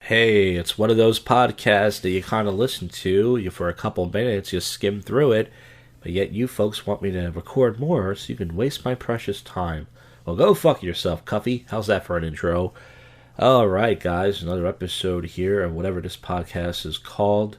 Hey, it's one of those podcasts that you kind of listen to, you for a couple minutes, you skim through it, but yet you folks want me to record more so you can waste my precious time. Well, go fuck yourself, Cuffy. How's that for an intro? Alright, guys, another episode here of whatever this podcast is called.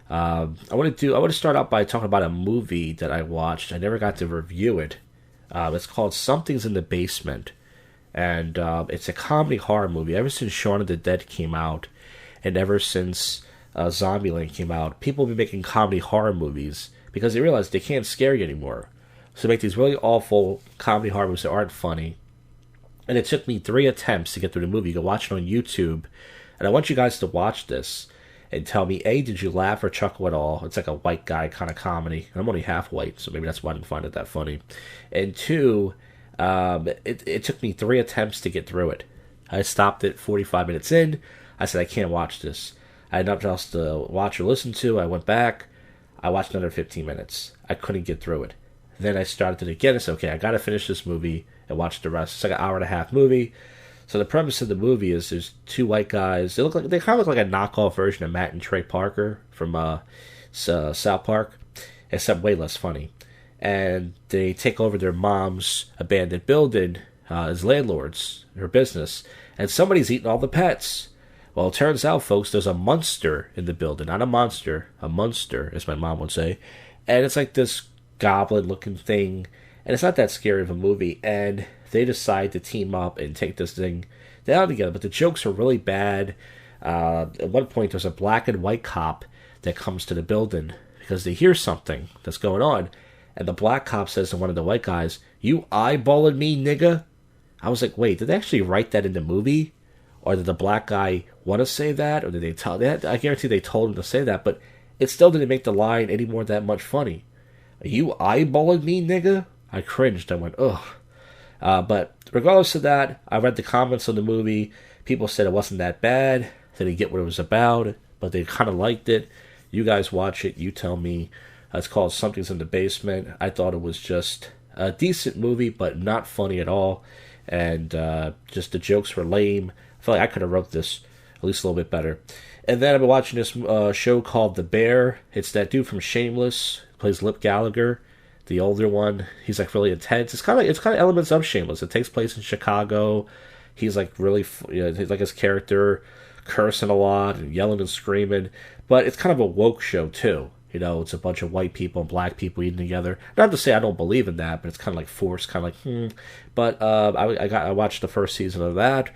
I want to start out by talking about a movie that I watched. I never got to review it. It's called Something's in the Basement. And it's a comedy horror movie. Ever since Shaun of the Dead came out, and ever since Zombieland came out, people have been making comedy horror movies because they realize they can't scare you anymore. So they make these really awful comedy horror movies that aren't funny. And it took me 3 attempts to get through the movie. You can watch it on YouTube. And I want you guys to watch this and tell me, A, did you laugh or chuckle at all? It's like a white guy kind of comedy. And I'm only half white, so maybe that's why I didn't find it that funny. And 2... it took me 3 attempts to get through it. I stopped it 45 minutes in. I said, I can't watch this. I had nothing else to watch or listen to. I went back. I watched another 15 minutes. I couldn't get through it. Then I started it again. I said, okay, I got to finish this movie and watch the rest. It's like an hour and a half movie. So the premise of the movie is there's 2 white guys. They kind of look like a knockoff version of Matt and Trey Parker from South Park, except way less funny. And they take over their mom's abandoned building as landlords, her business, and somebody's eating all the pets. Well, it turns out, folks, there's a monster in the building. Not a monster, a monster, as my mom would say. And it's like this goblin-looking thing, and it's not that scary of a movie, and they decide to team up and take this thing down together, but the jokes are really bad. At one point, there's a black and white cop that comes to the building because they hear something that's going on. And the black cop says to one of the white guys, "You eyeballing me, nigga?" I was like, wait, did they actually write that in the movie? Or did the black guy want to say that? Or did they tell that? I guarantee they told him to say that, but it still didn't make the line any more that much funny. "Are you eyeballing me, nigga?" I cringed. I went, ugh. But regardless of that, I read the comments on the movie. People said it wasn't that bad. They didn't get what it was about, but they kind of liked it. You guys watch it. You tell me. It's called Something's in the Basement. I thought it was just a decent movie, but not funny at all. And just the jokes were lame. I feel like I could have wrote this at least a little bit better. And then I've been watching this show called The Bear. It's that dude from Shameless, who plays Lip Gallagher, the older one. He's like really intense. It's kind of elements of Shameless. It takes place in Chicago. He's like really, he's like his character cursing a lot and yelling and screaming. But it's kind of a woke show too. You know, it's a bunch of white people and black people eating together. Not to say I don't believe in that, but it's kind of like forced, kind of like, But I watched the first season of that,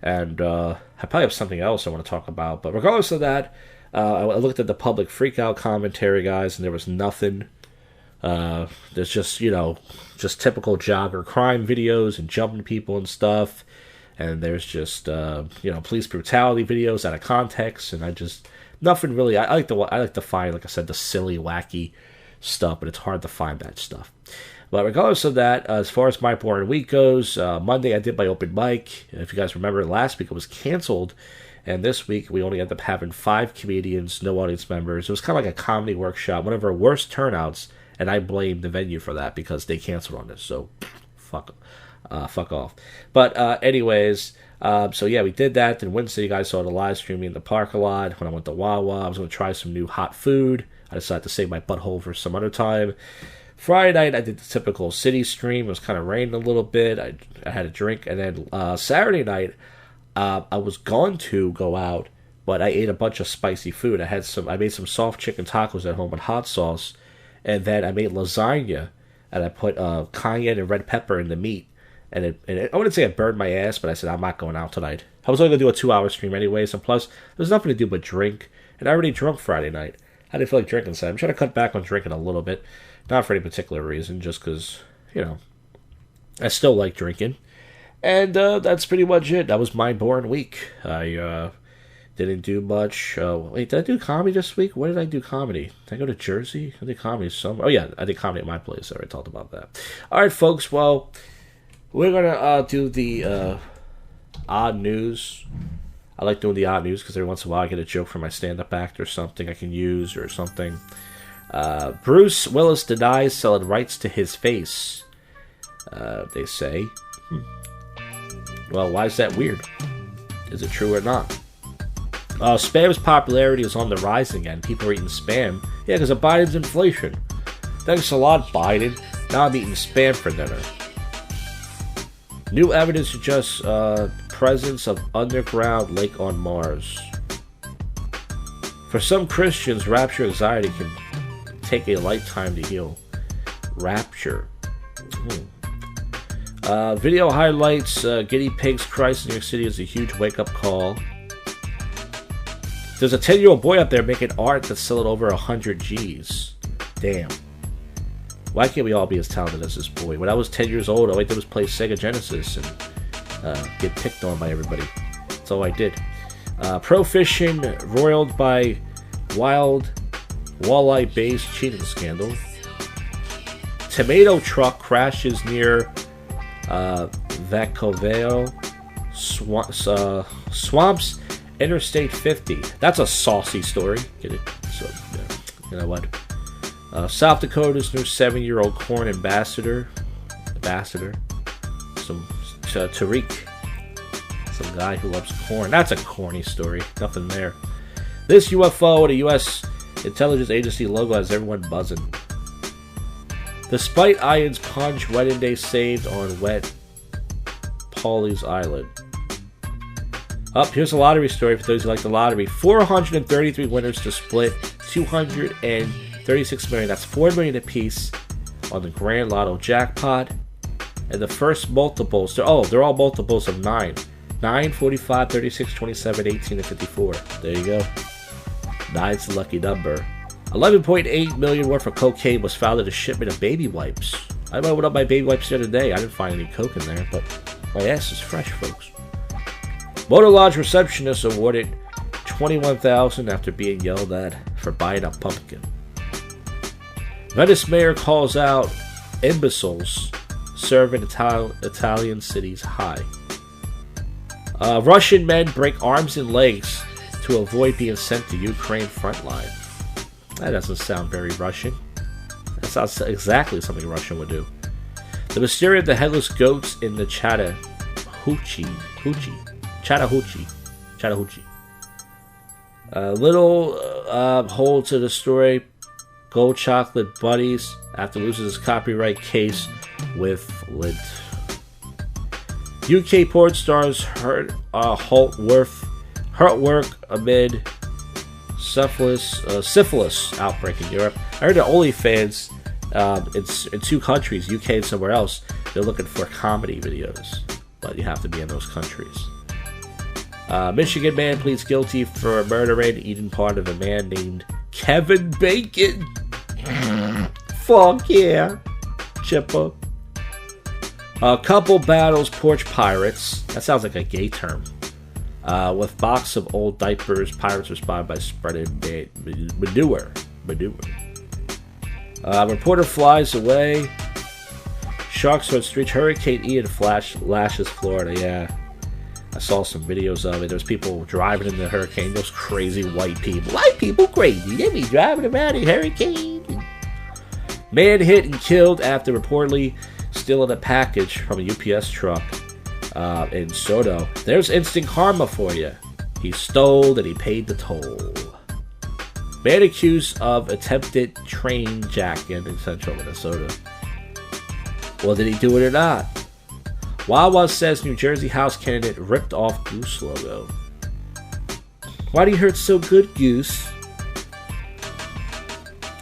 and I probably have something else I want to talk about. But regardless of that, I looked at the public freakout commentary, guys, and there was nothing. There's just, just typical jogger crime videos and jumping people and stuff. And there's just, police brutality videos out of context, and nothing really. I like to find, like I said, the silly, wacky stuff, but it's hard to find that stuff. But regardless of that, as far as my boring week goes, Monday I did my open mic. If you guys remember, last week it was canceled, and this week we only ended up having 5 comedians, no audience members. It was kind of like a comedy workshop, one of our worst turnouts, and I blame the venue for that because they canceled on us. So, fuck off. But anyways. So yeah, we did that. Then Wednesday, you guys saw the live streaming in the park a lot. When I went to Wawa, I was going to try some new hot food. I decided to save my butthole for some other time. Friday night, I did the typical city stream. It was kind of raining a little bit. I had a drink. And then Saturday night, I was going to go out, but I ate a bunch of spicy food. I made some soft chicken tacos at home with hot sauce. And then I made lasagna, and I put cayenne and red pepper in the meat. And I wouldn't say it burned my ass, but I said, I'm not going out tonight. I was only going to do a 2-hour stream anyways, and plus, there's nothing to do but drink. And I already drunk Friday night. I didn't feel like drinking, so I'm trying to cut back on drinking a little bit. Not for any particular reason, just because, I still like drinking. And that's pretty much it. That was my boring week. I didn't do much. Wait, did I do comedy this week? Where did I do comedy? Did I go to Jersey? I did comedy somewhere. Oh, yeah, I did comedy at my place. I already talked about that. All right, folks, well, we're going to do the odd news. I like doing the odd news because every once in a while I get a joke from my stand-up act or something I can use or something. Bruce Willis denies selling rights to his face, they say. Well, why is that weird? Is it true or not? Spam's popularity is on the rise again. People are eating spam. Yeah, because of Biden's inflation. Thanks a lot, Biden. Now I'm eating spam for dinner. New evidence suggests presence of underground lake on Mars. For some Christians, rapture anxiety can take a lifetime to heal. Rapture. Video highlights guinea pigs Christ in New York City is a huge wake-up call. There's a 10-year-old boy up there making art that's selling over 100 G's. Damn. Why can't we all be as talented as this boy? When I was 10 years old, all I did was play Sega Genesis and get picked on by everybody. That's all I did. Pro fishing roiled by wild walleye-based cheating scandal. Tomato truck crashes near Vacaveo swamps Interstate 50. That's a saucy story. Get it? So, you know what? South Dakota's new 7-year-old corn ambassador. Some Tariq. Some guy who loves corn. That's a corny story. Nothing there. This UFO at a U.S. intelligence agency logo has everyone buzzing. Despite Ian's punch, wedding day saved on wet Pawleys Island. Here's a lottery story for those who like the lottery. 433 winners to split 236 million. That's 4 million apiece on the Grand Lotto jackpot. And the first multiples, they're all multiples of 9. 9, 45, 36, 27, 18, and 54. There you go. 9's the lucky number. 11.8 million worth of cocaine was found in a shipment of baby wipes. I opened up my baby wipes the other day. I didn't find any coke in there, but my ass is fresh, folks. Motor Lodge receptionist awarded $21,000 after being yelled at for buying a pumpkin. Venice mayor calls out imbeciles serving Italian cities high. Russian men break arms and legs to avoid being sent to Ukraine frontline. That doesn't sound very Russian. That sounds exactly something Russian would do. The mystery of the headless goats in the Chattahoochee. Little hole to the story. Gold chocolate buddies after losing his copyright case with Lint. UK porn stars hurt work amid syphilis outbreak in Europe. I heard that OnlyFans in 2 countries, UK and somewhere else, they're looking for comedy videos, but you have to be in those countries. Michigan man pleads guilty for murdering eating part of a man named Kevin Bacon. Fuck yeah, Chipper. Couple battles porch pirates. That sounds like a gay term. With box of old diapers, pirates respond by spreading manure. Reporter flies away. Sharks on street. Hurricane Ian lashes Florida. Yeah, I saw some videos of it. There's people driving in the hurricane. Those crazy white people. White people crazy. They be driving around in hurricane. Man hit and killed after reportedly stealing a package from a UPS truck in Soto. There's instant karma for you. He stole and he paid the toll. Man accused of attempted train jacking in central Minnesota. Well, did he do it or not? Wawa says New Jersey House candidate ripped off Goose logo. Why do you hurt so good, Goose?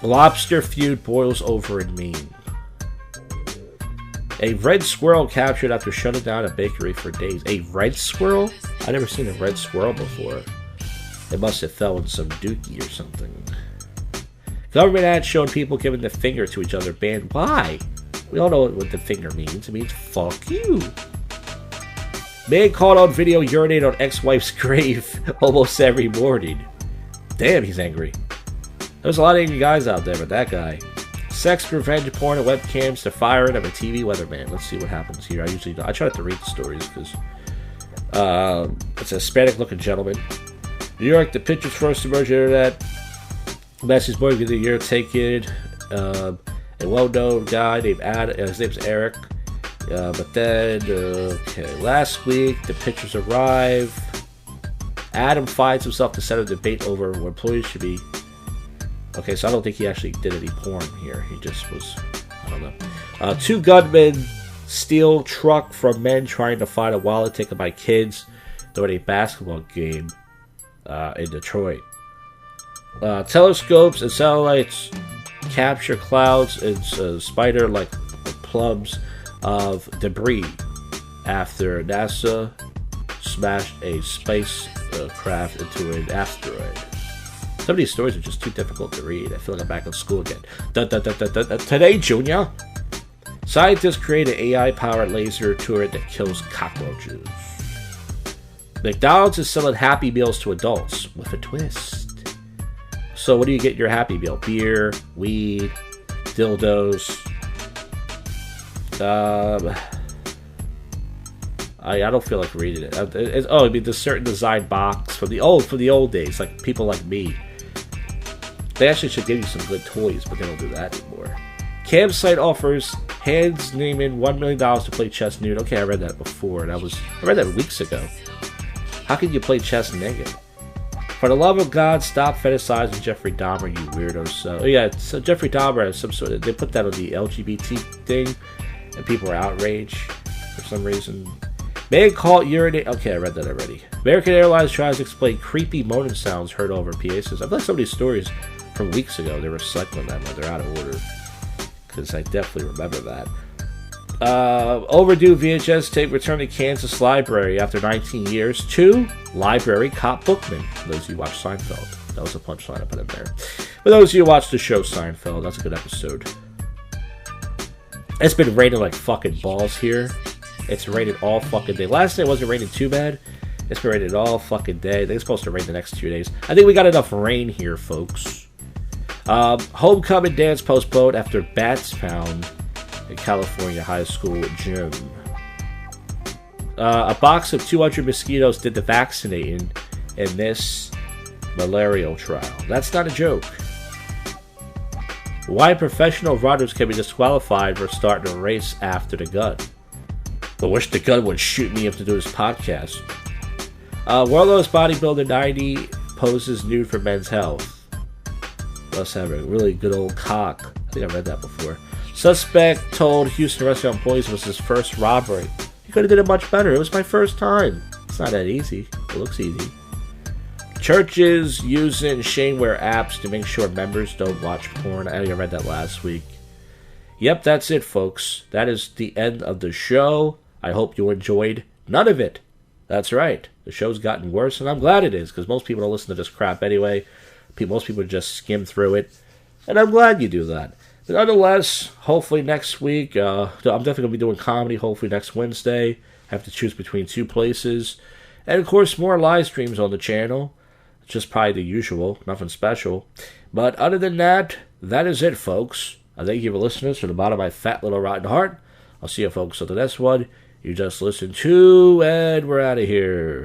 Lobster feud boils over in Maine. A red squirrel captured after shutting down a bakery for days. A red squirrel? I've never seen a red squirrel before. It must have fell in some dookie or something. Government ad showing people giving the finger to each other banned. Why? We all know what the finger means. It means fuck you. Man caught on video urinate on ex-wife's grave almost every morning. Damn, he's angry. There's a lot of angry guys out there, but that guy. Sex, revenge porn, and webcams to firing of a TV weatherman. Let's see what happens here. I try not to read the stories because it's a Hispanic-looking gentleman. New York, the pictures first emerged on the internet. Message boy of the year taken. A well-known guy named Adam. His name's Eric. But then, last week the pictures arrived. Adam finds himself to set a debate over where employees should be. Okay, so I don't think he actually did any porn here. He just was, I don't know. Two gunmen steal truck from men trying to find a wallet taken by kids during a basketball game in Detroit. Telescopes and satellites capture clouds and spider-like plumes of debris after NASA smashed a spacecraft into an asteroid. Some of these stories are just too difficult to read. I feel like I'm back in school again. Today, Junior, scientists create an AI-powered laser turret that kills cockroaches. McDonald's is selling Happy Meals to adults with a twist. So what do you get in your Happy Meal? Beer, weed, dildos. I don't feel like reading it. I mean, the certain design box from the old days, like people like me. They actually should give you some good toys, but they don't do that anymore. Campsite offers hands naming $1 million to play chess nude. Okay, I read that before. I read that weeks ago. How can you play chess naked? For the love of God, stop fetishizing Jeffrey Dahmer, you weirdos. So Jeffrey Dahmer has some sort of... They put that on the LGBT thing, and people are outraged for some reason. Man caught urinate... Okay, I read that already. American Airlines tries to explain creepy moaning sounds heard over PA systems. I feel like some of these stories from weeks ago, they were recycling them, but they're out of order. Because I definitely remember that. Overdue VHS tape returned to Kansas Library after 19 years. 2 library cop bookmen. For those of you who watch Seinfeld. That was a punchline I put in there. For those of you who watch the show Seinfeld, that's a good episode. It's been raining like fucking balls here. It's raining all fucking day. Last night wasn't raining too bad. It's been raining all fucking day. I think it's supposed to rain the next 2 days. I think we got enough rain here, folks. Homecoming dance postponed after bats found in California high school gym. A box of 200 mosquitoes did the vaccinating in this malarial trial. That's not a joke. Why professional runners can be disqualified for starting a race after the gun. I wish the gun would shoot me up to do this podcast. World's bodybuilder 90 poses nude for men's health. Must have a really good old cock. I think I read that before. Suspect told Houston restaurant employees it was his first robbery. He could have did it much better. It was my first time. It's not that easy. It looks easy. Churches using shameware apps to make sure members don't watch porn. I read that last week. Yep, that's it, folks. That is the end of the show. I hope you enjoyed none of it. That's right. The show's gotten worse, and I'm glad it is, because most people don't listen to this crap anyway. Most people just skim through it, and I'm glad you do that. But nonetheless, hopefully next week, I'm definitely going to be doing comedy, hopefully next Wednesday. I have to choose between 2 places. And of course, more live streams on the channel. Just probably the usual, nothing special. But other than that, that is it, folks. I thank you for listening from the bottom of my fat little rotten heart. I'll see you folks on the next one. You just listened to, and we're out of here.